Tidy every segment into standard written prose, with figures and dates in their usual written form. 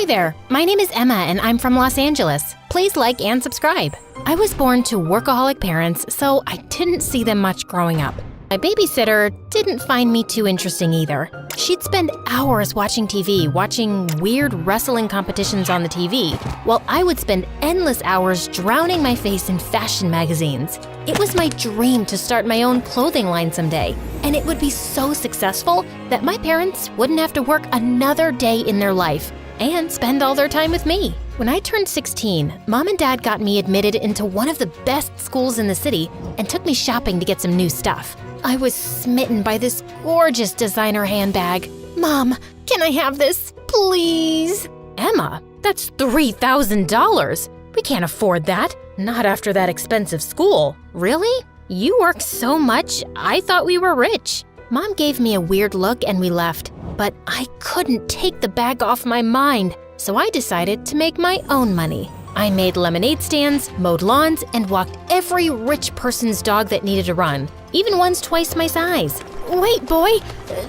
Hi there, my name is Emma and I'm from Los Angeles. Please like and subscribe. I was born to workaholic parents, so I didn't see them much growing up. My babysitter didn't find me too interesting either. She'd spend hours watching TV, watching weird wrestling competitions on the TV, while I would spend endless hours drowning my face in fashion magazines. It was my dream to start my own clothing line someday, and it would be so successful that my parents wouldn't have to work another day in their life and spend all their time with me. When I turned 16, Mom and Dad got me admitted into one of the best schools in the city and took me shopping to get some new stuff. I was smitten by this gorgeous designer handbag. Mom, can I have this, please? Emma, that's $3,000. We can't afford that. Not after that expensive school. Really? You work so much, I thought we were rich. Mom gave me a weird look and we left, but I couldn't take the bag off my mind, so I decided to make my own money. I made lemonade stands, mowed lawns, and walked every rich person's dog that needed a run, even ones twice my size. Wait, boy,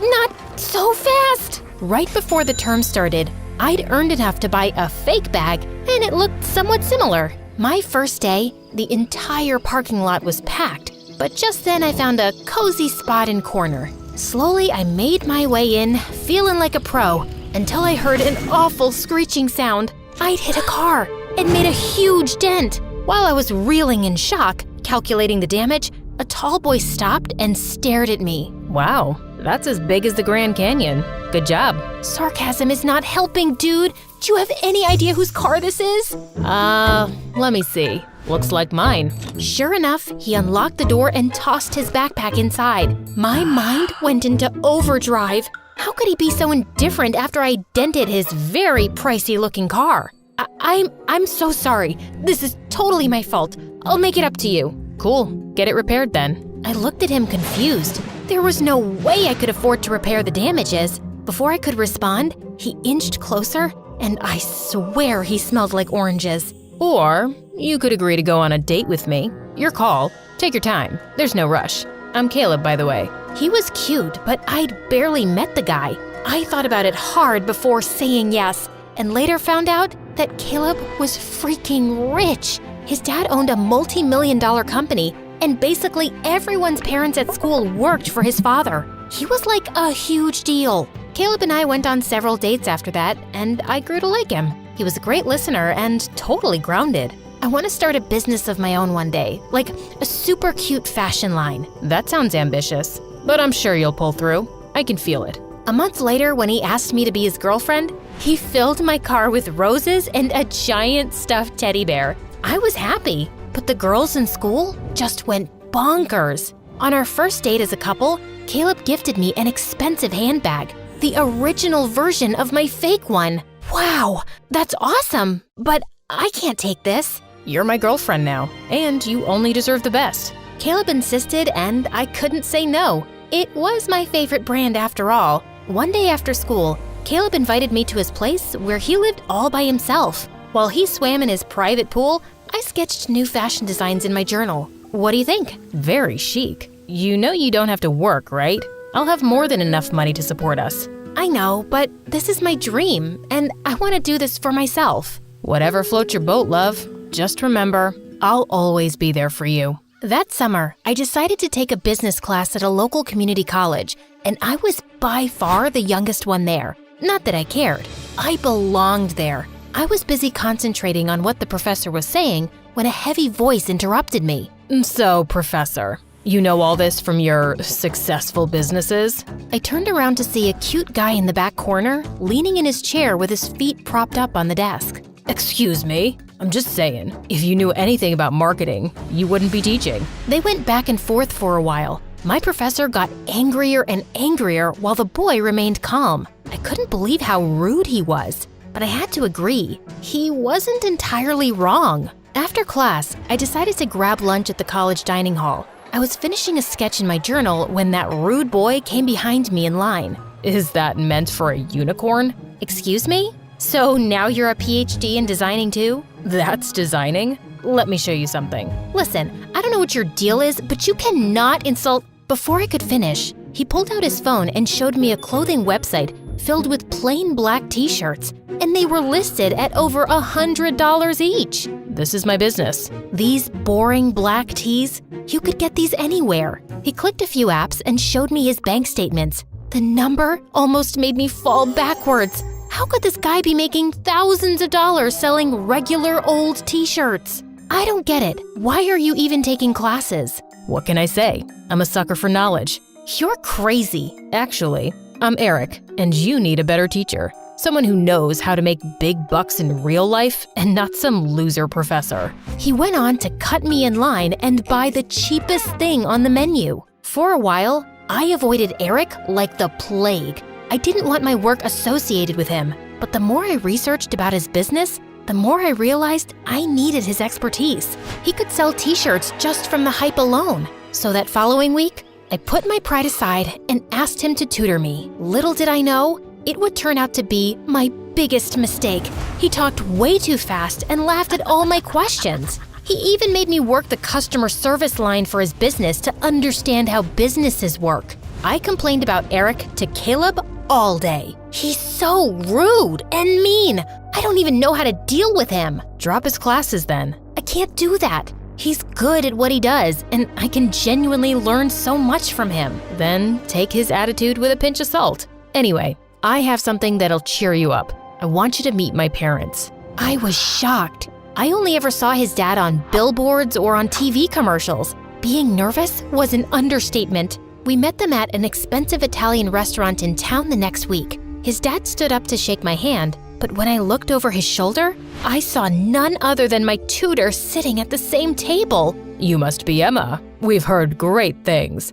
not so fast! Right before the term started, I'd earned enough to buy a fake bag, and it looked somewhat similar. My first day, the entire parking lot was packed, but just then I found a cozy spot in corner. Slowly, I made my way in, feeling like a pro, until I heard an awful screeching sound. I'd hit a car and made a huge dent. While I was reeling in shock, calculating the damage, a tall boy stopped and stared at me. Wow, that's as big as the Grand Canyon. Good job. Sarcasm is not helping, dude. Do you have any idea whose car this is? Let me see. Looks like mine. Sure enough, he unlocked the door and tossed his backpack inside. My mind went into overdrive. How could he be so indifferent after I dented his very pricey-looking car? I'm so sorry. This is totally my fault. I'll make it up to you. Cool. Get it repaired then. I looked at him confused. There was no way I could afford to repair the damages. Before I could respond, he inched closer, and I swear he smelled like oranges. Or you could agree to go on a date with me. Your call. Take your time. There's no rush. I'm Caleb, by the way. He was cute, but I'd barely met the guy. I thought about it hard before saying yes, and later found out that Caleb was freaking rich. His dad owned a multi-million-dollar company, and basically everyone's parents at school worked for his father. He was like a huge deal. Caleb and I went on several dates after that, and I grew to like him. He was a great listener and totally grounded. I want to start a business of my own one day, like a super cute fashion line. That sounds ambitious, but I'm sure you'll pull through. I can feel it. A month later, when he asked me to be his girlfriend, he filled my car with roses and a giant stuffed teddy bear. I was happy, but the girls in school just went bonkers. On our first date as a couple, Caleb gifted me an expensive handbag, the original version of my fake one. Wow, that's awesome, but I can't take this. You're my girlfriend now, and you only deserve the best. Caleb insisted, and I couldn't say no. It was my favorite brand after all. One day after school, Caleb invited me to his place where he lived all by himself. While he swam in his private pool, I sketched new fashion designs in my journal. What do you think? Very chic. You know you don't have to work, right? I'll have more than enough money to support us. I know, but this is my dream, and I want to do this for myself. Whatever floats your boat, love. Just remember, I'll always be there for you. That summer, I decided to take a business class at a local community college, and I was by far the youngest one there. Not that I cared. I belonged there. I was busy concentrating on what the professor was saying when a heavy voice interrupted me. So, Professor, you know all this from your successful businesses? I turned around to see a cute guy in the back corner, leaning in his chair with his feet propped up on the desk. Excuse me? I'm just saying, if you knew anything about marketing, you wouldn't be teaching. They went back and forth for a while. My professor got angrier and angrier while the boy remained calm. I couldn't believe how rude he was, but I had to agree. He wasn't entirely wrong. After class, I decided to grab lunch at the college dining hall. I was finishing a sketch in my journal when that rude boy came behind me in line. Is that meant for a unicorn? Excuse me? So now you're a PhD in designing too? That's designing? Let me show you something. Listen, I don't know what your deal is, but you cannot insult. Before I could finish, he pulled out his phone and showed me a clothing website filled with plain black t-shirts, and they were listed at over $100 each. This is my business. These boring black tees? You could get these anywhere. He clicked a few apps and showed me his bank statements. The number almost made me fall backwards. How could this guy be making thousands of dollars selling regular old t-shirts? I don't get it. Why are you even taking classes? What can I say? I'm a sucker for knowledge. You're crazy. Actually, I'm Eric, and you need a better teacher. Someone who knows how to make big bucks in real life and not some loser professor. He went on to cut me in line and buy the cheapest thing on the menu. For a while, I avoided Eric like the plague. I didn't want my work associated with him, but the more I researched about his business, the more I realized I needed his expertise. He could sell t-shirts just from the hype alone. So that following week, I put my pride aside and asked him to tutor me. Little did I know, it would turn out to be my biggest mistake. He talked way too fast and laughed at all my questions. He even made me work the customer service line for his business to understand how businesses work. I complained about Eric to Caleb all day. He's so rude and mean. I don't even know how to deal with him. Drop his classes then. I can't do that. He's good at what he does, and I can genuinely learn so much from him. Then take his attitude with a pinch of salt. Anyway, I have something that'll cheer you up. I want you to meet my parents. I was shocked. I only ever saw his dad on billboards or on TV commercials. Being nervous was an understatement. We met them at an expensive Italian restaurant in town the next week. His dad stood up to shake my hand, but when I looked over his shoulder, I saw none other than my tutor sitting at the same table. You must be Emma. We've heard great things.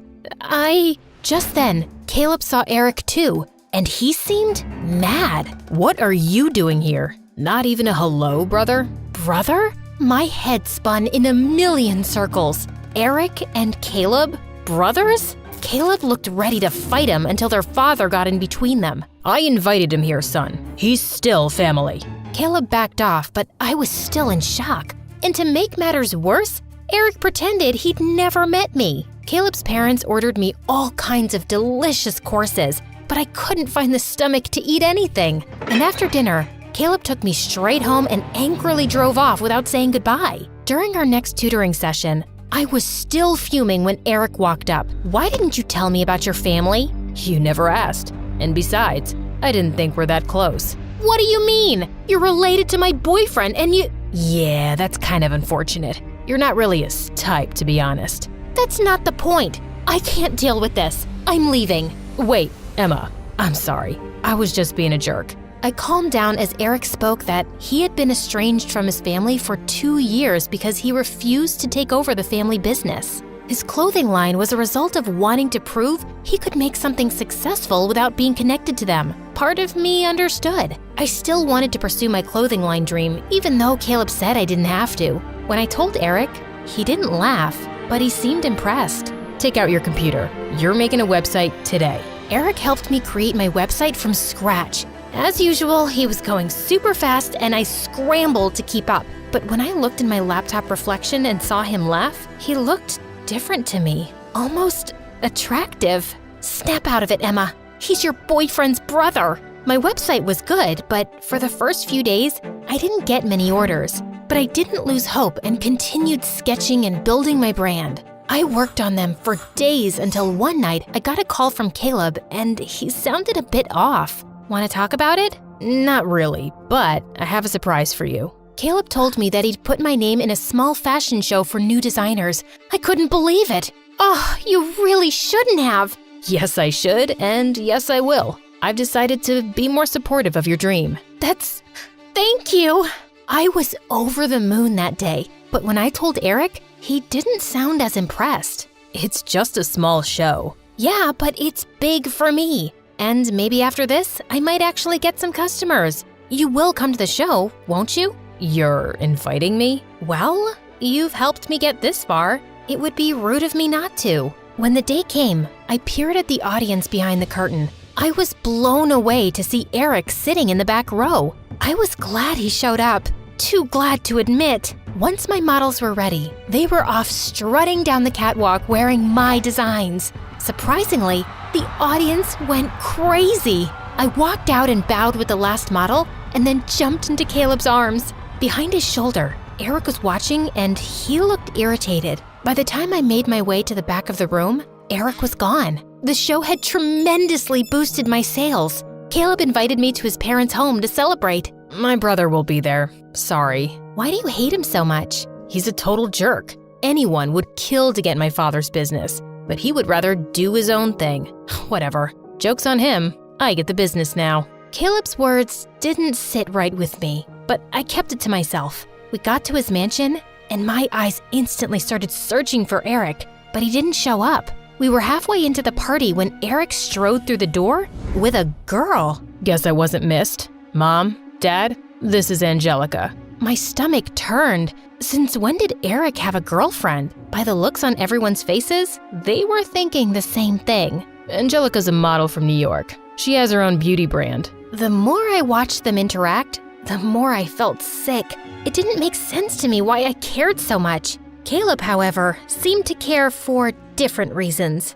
Just then, Caleb saw Eric too, and he seemed mad. What are you doing here? Not even a hello, brother? Brother? My head spun in a million circles. Eric and Caleb? Brothers? Caleb looked ready to fight him until their father got in between them. I invited him here, son. He's still family. Caleb backed off, but I was still in shock. And to make matters worse, Eric pretended he'd never met me. Caleb's parents ordered me all kinds of delicious courses, but I couldn't find the stomach to eat anything. And after dinner, Caleb took me straight home and angrily drove off without saying goodbye. During our next tutoring session, I was still fuming when Eric walked up. Why didn't you tell me about your family? You never asked. And besides, I didn't think we're that close. What do you mean? You're related to my boyfriend and you… Yeah, that's kind of unfortunate. You're not really his type, to be honest. That's not the point. I can't deal with this. I'm leaving. Wait, Emma, I'm sorry. I was just being a jerk. I calmed down as Eric spoke that he had been estranged from his family for 2 years because he refused to take over the family business. His clothing line was a result of wanting to prove he could make something successful without being connected to them. Part of me understood. I still wanted to pursue my clothing line dream, even though Caleb said I didn't have to. When I told Eric, he didn't laugh, but he seemed impressed. Take out your computer. You're making a website today. Eric helped me create my website from scratch. As usual, he was going super fast and I scrambled to keep up. But when I looked in my laptop reflection and saw him laugh, he looked different to me, almost attractive. Snap out of it, Emma. He's your boyfriend's brother. My website was good, but for the first few days, I didn't get many orders. But I didn't lose hope and continued sketching and building my brand. I worked on them for days until one night I got a call from Caleb and he sounded a bit off. Want to talk about it? Not really, but I have a surprise for you. Caleb told me that he'd put my name in a small fashion show for new designers. I couldn't believe it. Oh, you really shouldn't have. Yes, I should, and yes, I will. I've decided to be more supportive of your dream. Thank you. I was over the moon that day, but when I told Eric, he didn't sound as impressed. It's just a small show. Yeah, but it's big for me. And maybe after this, I might actually get some customers. You will come to the show, won't you? You're inviting me? Well, you've helped me get this far. It would be rude of me not to. When the day came, I peered at the audience behind the curtain. I was blown away to see Eric sitting in the back row. I was glad he showed up. Too glad to admit. Once my models were ready, they were off strutting down the catwalk wearing my designs. Surprisingly, the audience went crazy. I walked out and bowed with the last model and then jumped into Caleb's arms. Behind his shoulder, Eric was watching and he looked irritated. By the time I made my way to the back of the room, Eric was gone. The show had tremendously boosted my sales. Caleb invited me to his parents' home to celebrate. My brother will be there. Sorry. Why do you hate him so much? He's a total jerk. Anyone would kill to get my father's business, but he would rather do his own thing. Whatever. Joke's on him. I get the business now. Caleb's words didn't sit right with me, but I kept it to myself. We got to his mansion, and my eyes instantly started searching for Eric, but he didn't show up. We were halfway into the party when Eric strode through the door with a girl. Guess I wasn't missed. Mom, Dad, this is Angelica. My stomach turned. Since when did Eric have a girlfriend? By the looks on everyone's faces, they were thinking the same thing. Angelica's a model from New York. She has her own beauty brand. The more I watched them interact, the more I felt sick. It didn't make sense to me why I cared so much. Caleb, however, seemed to care for different reasons.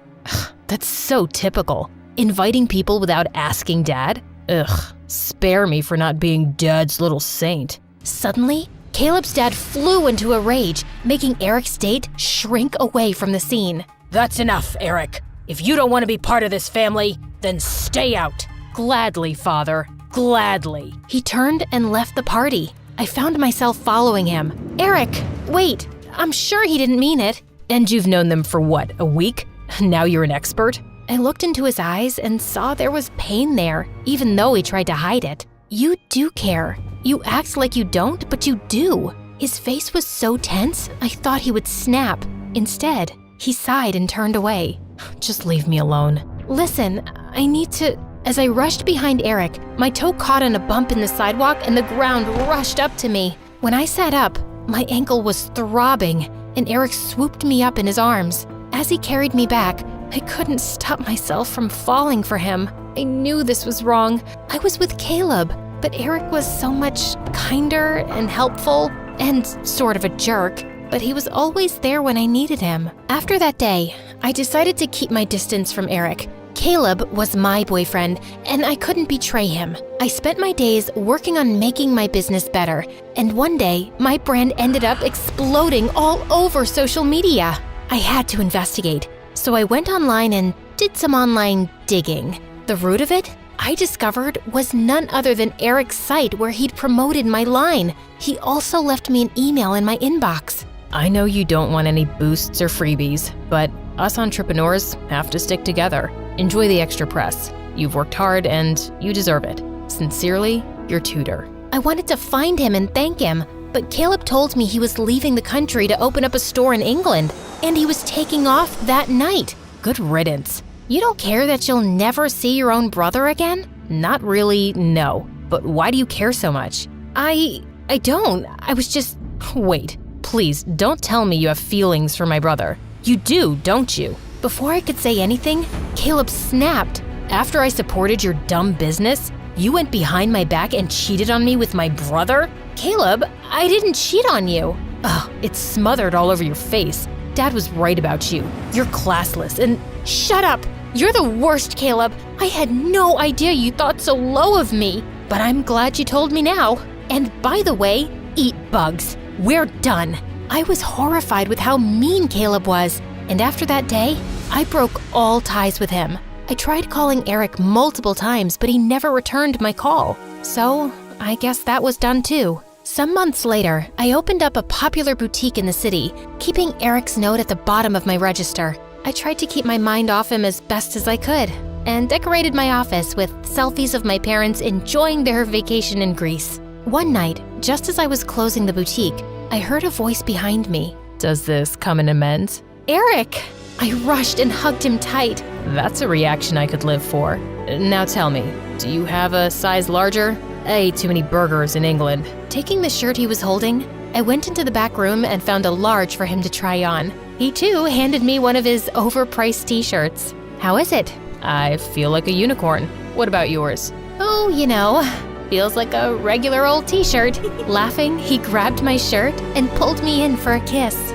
That's so typical. Inviting people without asking Dad? Ugh, spare me for not being Dad's little saint. Suddenly, Caleb's dad flew into a rage, making Eric's date shrink away from the scene. That's enough, Eric. If you don't want to be part of this family, then stay out. Gladly, Father, gladly. He turned and left the party. I found myself following him. Eric, wait, I'm sure he didn't mean it. And you've known them for what, a week? Now you're an expert? I looked into his eyes and saw there was pain there, even though he tried to hide it. You do care. You act like you don't, but you do. His face was so tense, I thought he would snap. Instead, he sighed and turned away. Just leave me alone. Listen, I need to... As I rushed behind Eric, my toe caught on a bump in the sidewalk and the ground rushed up to me. When I sat up, my ankle was throbbing, and Eric swooped me up in his arms. As he carried me back, I couldn't stop myself from falling for him. I knew this was wrong. I was with Caleb, but Eric was so much kinder and helpful and sort of a jerk, but he was always there when I needed him. After that day, I decided to keep my distance from Eric. Caleb was my boyfriend, and I couldn't betray him. I spent my days working on making my business better, and one day, my brand ended up exploding all over social media. I had to investigate, so I went online and did some online digging. The root of it, I discovered, was none other than Eric's site where he'd promoted my line. He also left me an email in my inbox. I know you don't want any boosts or freebies, but us entrepreneurs have to stick together. Enjoy the extra press. You've worked hard and you deserve it. Sincerely, your tutor. I wanted to find him and thank him, but Caleb told me he was leaving the country to open up a store in England, and he was taking off that night. Good riddance. You don't care that you'll never see your own brother again? Not really, no. But why do you care so much? I don't. I was just... Wait, please, don't tell me you have feelings for my brother. You do, don't you? Before I could say anything, Caleb snapped. After I supported your dumb business, you went behind my back and cheated on me with my brother? Caleb, I didn't cheat on you. Ugh, it's smothered all over your face. Dad was right about you. You're classless and... Shut up! You're the worst, Caleb. I had no idea you thought so low of me. But I'm glad you told me now. And by the way, eat bugs. We're done. I was horrified with how mean Caleb was. And after that day, I broke all ties with him. I tried calling Eric multiple times, but he never returned my call. So, I guess that was done too. Some months later, I opened up a popular boutique in the city, keeping Eric's note at the bottom of my register. I tried to keep my mind off him as best as I could, and decorated my office with selfies of my parents enjoying their vacation in Greece. One night, just as I was closing the boutique, I heard a voice behind me. Does this come in amends? Eric! I rushed and hugged him tight. That's a reaction I could live for. Now tell me, do you have a size larger? I ate too many burgers in England. Taking the shirt he was holding, I went into the back room and found a large for him to try on. He too handed me one of his overpriced t-shirts. How is it? I feel like a unicorn. What about yours? Oh, you know, feels like a regular old t-shirt. Laughing, he grabbed my shirt and pulled me in for a kiss.